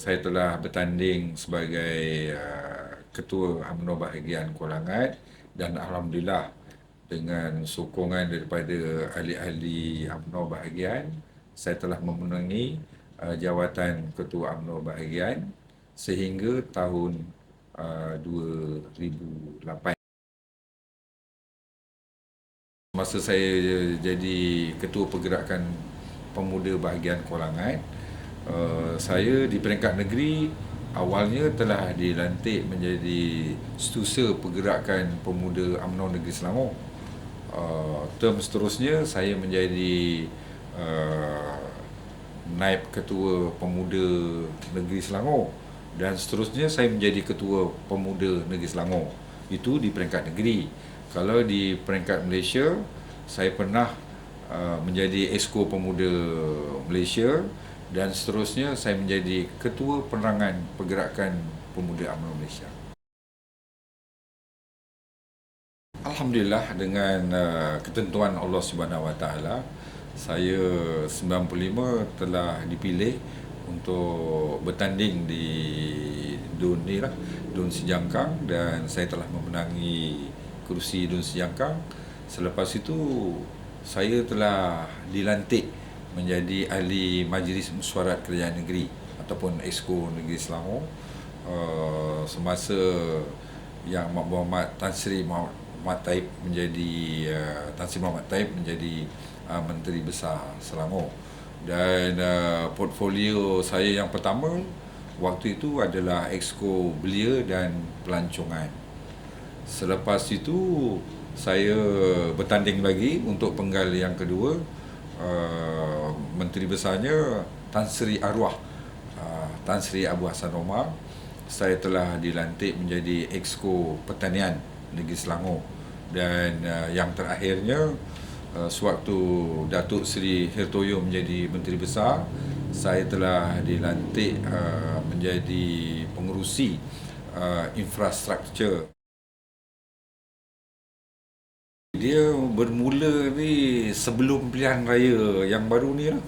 saya telah bertanding sebagai Ketua UMNO Bahagian Kuala Langat dan Alhamdulillah dengan sokongan daripada ahli-ahli UMNO Bahagian, saya telah memenangi jawatan Ketua UMNO Bahagian sehingga tahun 2008. Masa saya jadi Ketua Pergerakan Pemuda Bahagian Kuala Langat, saya di peringkat negeri awalnya telah dilantik menjadi Setiausaha Pergerakan Pemuda UMNO Negeri Selangor. Term seterusnya saya menjadi Naib Ketua Pemuda Negeri Selangor dan seterusnya saya menjadi Ketua Pemuda Negeri Selangor. Itu di peringkat negeri. Kalau di peringkat Malaysia, saya pernah menjadi Exco Pemuda Malaysia dan seterusnya saya menjadi Ketua Penerangan Pergerakan Pemuda UMNO Malaysia. Alhamdulillah dengan ketentuan Allah Subhanahu Wa Taala, saya 95 telah dipilih untuk bertanding di Dun ni lah, Dun Sejangkang, dan saya telah memenangi kerusi Dun Sejangkang. Selepas itu saya telah dilantik menjadi ahli Majlis Mesyuarat Kerajaan Negeri ataupun Exco Negeri Selangor semasa yang Muhammad Tan Sri Muhammad Taib menjadi Menteri Besar Selangor. Dan portfolio saya yang pertama waktu itu adalah Exco Belia dan Pelancongan. Selepas itu saya bertanding lagi untuk penggal yang kedua. Menteri Besarnya Tan Sri Arwah Tan Sri Abu Hassan Omar. Saya telah dilantik menjadi Exco Pertanian Negeri Selangor. Dan yang terakhirnya sewaktu Datuk Seri Hertoyo menjadi Menteri Besar, saya telah dilantik menjadi pengerusi infrastruktur. Dia bermula ni sebelum pilihan raya yang baru ni lah,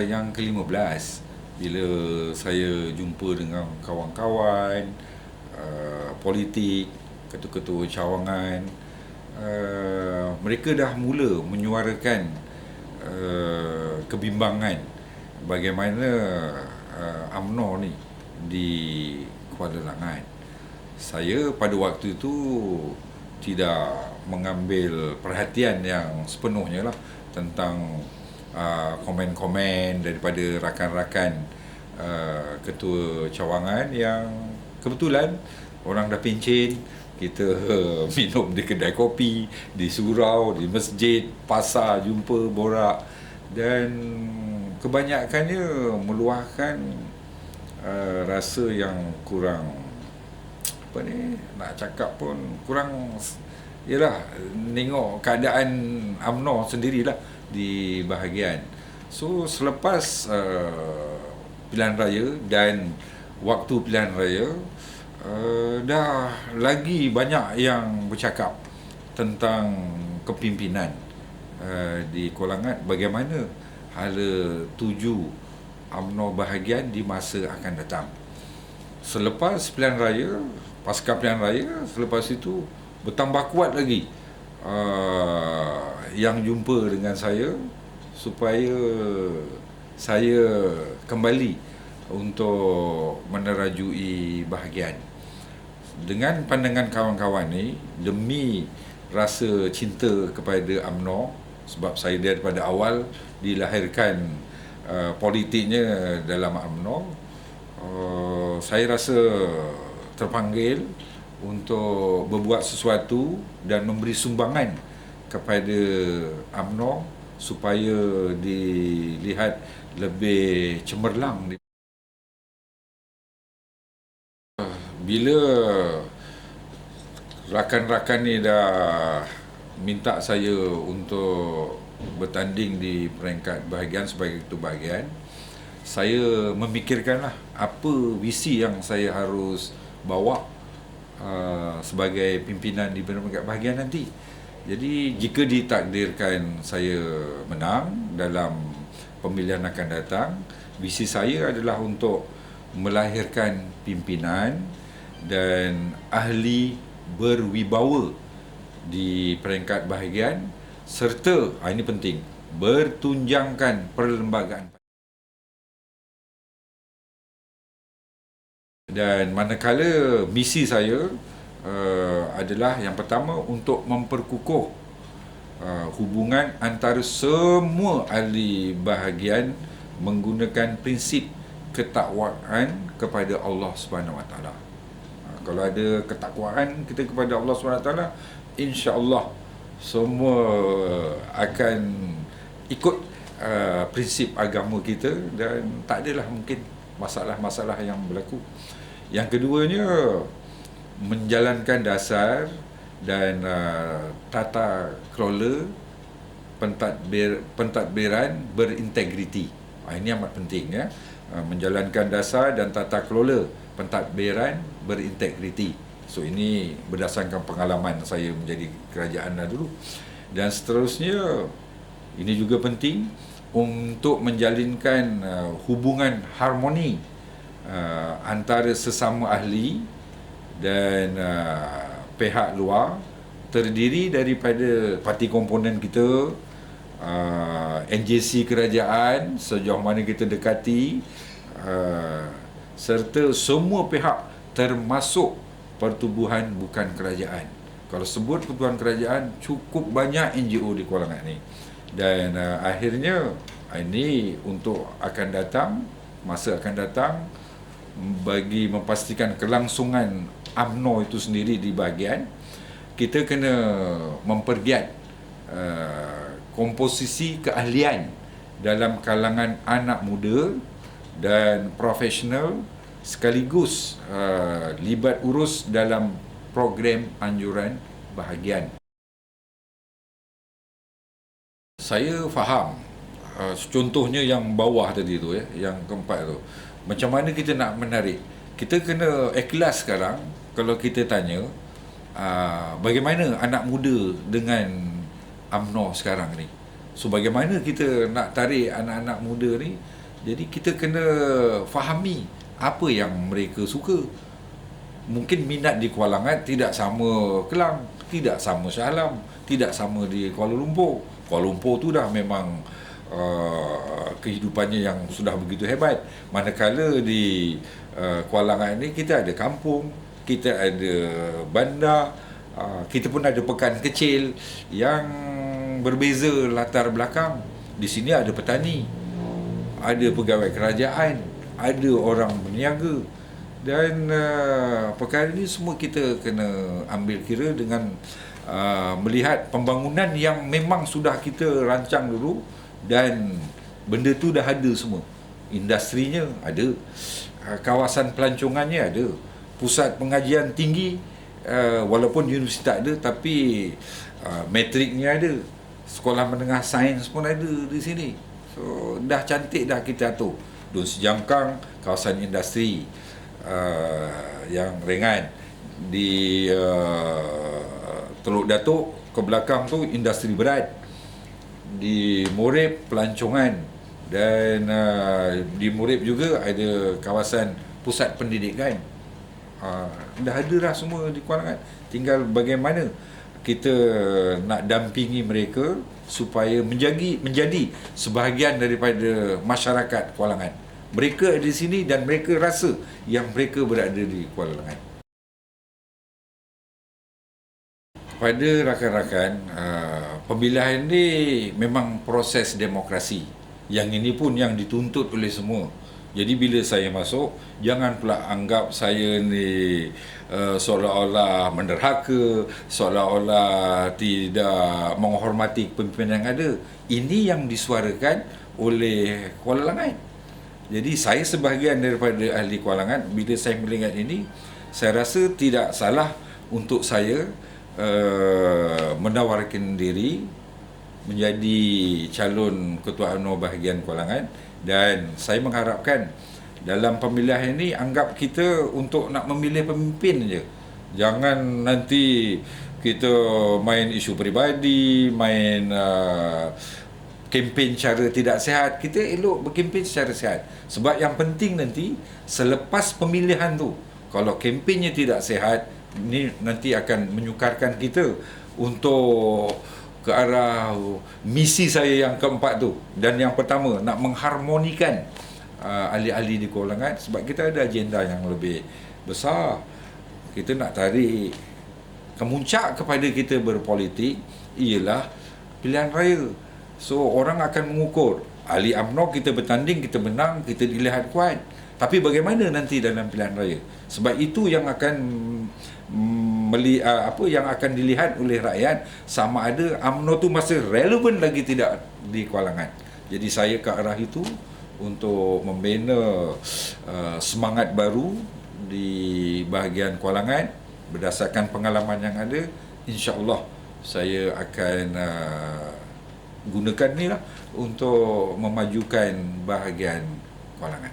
yang ke-15. Bila saya jumpa dengan kawan-kawan politik, ketua-ketua cawangan, mereka dah mula menyuarakan kebimbangan bagaimana UMNO ni di Kuala Langat. Saya pada waktu itu tidak mengambil perhatian yang sepenuhnya lah tentang komen-komen daripada rakan-rakan ketua cawangan yang kebetulan orang dah pencen. Kita minum di kedai kopi, di surau, di masjid, pasar, jumpa, borak, dan kebanyakannya meluahkan rasa yang kurang, apa ni, nak cakap pun kurang, yalah, tengok keadaan UMNO sendirilah di bahagian. So selepas pilihan raya dan waktu pilihan raya, dah lagi banyak yang bercakap tentang kepimpinan di Kuala Langat, bagaimana hala tuju UMNO bahagian di masa akan datang. Selepas pilihan raya, pasca pilihan raya, selepas itu bertambah kuat lagi yang jumpa dengan saya supaya saya kembali untuk menerajui bahagian. Dengan pandangan kawan-kawan ni, demi rasa cinta kepada UMNO, sebab saya daripada awal dilahirkan politiknya dalam UMNO, saya rasa terpanggil untuk berbuat sesuatu dan memberi sumbangan kepada UMNO supaya dilihat lebih cemerlang. Bila rakan-rakan ni dah minta saya untuk bertanding di peringkat bahagian sebagai ketua bahagian, saya memikirkanlah apa visi yang saya harus bawa sebagai pimpinan di peringkat bahagian nanti. Jadi jika ditakdirkan saya menang dalam pemilihan akan datang, visi saya adalah untuk melahirkan pimpinan dan ahli berwibawa di peringkat bahagian serta, ini penting, bertunjangkan perlembagaan. Dan manakala misi saya adalah yang pertama untuk memperkukuh hubungan antara semua ahli bahagian menggunakan prinsip ketakwaan kepada Allah Subhanahu Wa Taala. Kalau ada ketakwaan kita kepada Allah Subhanahu Wa Taala, insya-Allah semua akan ikut prinsip agama kita dan tak adalah mungkin masalah-masalah yang berlaku. Yang keduanya, menjalankan dasar dan tata kelola pentadbiran berintegriti. Ini amat penting ya. Menjalankan dasar dan tata kelola pentadbiran berintegriti. So ini berdasarkan pengalaman saya menjadi kerajaan dulu. Dan seterusnya, ini juga penting untuk menjalinkan hubungan harmoni antara sesama ahli dan pihak luar, terdiri daripada parti komponen kita, NJC kerajaan sejauh mana kita dekati, serta semua pihak termasuk pertubuhan bukan kerajaan. Kalau sebut pertubuhan kerajaan, cukup banyak NGO di Kuala Langat ni. Dan akhirnya ini untuk akan datang, masa akan datang, bagi memastikan kelangsungan UMNO itu sendiri di bahagian, kita kena mempergiat komposisi keahlian dalam kalangan anak muda dan profesional, sekaligus libat urus dalam program anjuran bahagian. Saya faham, contohnya yang bawah tadi tu ya, yang keempat tu. Macam mana kita nak menarik? Kita kena ikhlas sekarang kalau kita tanya bagaimana anak muda dengan UMNO sekarang ni. So bagaimana kita nak tarik anak-anak muda ni? Jadi kita kena fahami apa yang mereka suka. Mungkin minat di Kuala Langat tidak sama Kelang, tidak sama Shah Alam, tidak sama di Kuala Lumpur. Kuala Lumpur tu dah memang kehidupannya yang sudah begitu hebat. Manakala di Kuala Langat ni kita ada kampung, kita ada bandar, kita pun ada pekan kecil yang berbeza latar belakang. Di sini ada petani, ada pegawai kerajaan, ada orang berniaga. Dan perkara ini semua kita kena ambil kira dengan melihat pembangunan yang memang sudah kita rancang dulu, dan benda tu dah ada semua. Industrinya ada, kawasan pelancongannya ada, pusat pengajian tinggi, walaupun universiti tak ada, tapi matriknya ada, sekolah menengah sains pun ada di sini. So dah cantik dah kita atur. Dun Sejangkang, kawasan industri yang ringan. Di Teluk Datuk ke belakang tu industri berat. Di Morib pelancongan, dan di Morib juga ada kawasan pusat pendidikan. Dah ada dah semua di Kuala Langat. Tinggal bagaimana kita nak dampingi mereka supaya menjadi sebahagian daripada masyarakat Kuala Langat. Mereka ada di sini dan mereka rasa yang mereka berada di Kuala Langat. Pada rakan-rakan, pemilihan ini memang proses demokrasi. Yang ini pun yang dituntut oleh semua. Jadi bila saya masuk, jangan pula anggap saya ni seolah-olah menderhaka, seolah-olah tidak menghormati pimpinan yang ada. Ini yang disuarakan oleh Kuala Langat. Jadi saya sebahagian daripada ahli Kuala Langat, bila saya melihat ini, saya rasa tidak salah untuk saya menawarkan diri menjadi calon Ketua UMNO bahagian Kuala Langat. Dan saya mengharapkan dalam pemilihan ini, anggap kita untuk nak memilih pemimpin je. Jangan nanti kita main isu peribadi, main kempen cara tidak sihat, kita elok berkempen secara sihat. Sebab yang penting nanti selepas pemilihan tu, kalau kempennya tidak sihat, ni nanti akan menyukarkan kita untuk ke arah misi saya yang keempat tu. Dan yang pertama, nak mengharmonikan ahli-ahli di kalangan, sebab kita ada agenda yang lebih besar. Kita nak tarik kemuncak kepada kita berpolitik ialah pilihan raya. So orang akan mengukur, ahli UMNO kita bertanding, kita menang, kita dilihat kuat. Tapi bagaimana nanti dalam pilihan raya? Sebab itu yang akan yang akan dilihat oleh rakyat, sama ada UMNO tu masih relevan lagi tidak di kalangan. Jadi saya ke arah itu untuk membina semangat baru di bahagian kalangan berdasarkan pengalaman yang ada. InsyaAllah saya akan gunakan ni lah untuk memajukan bahagian kalangan.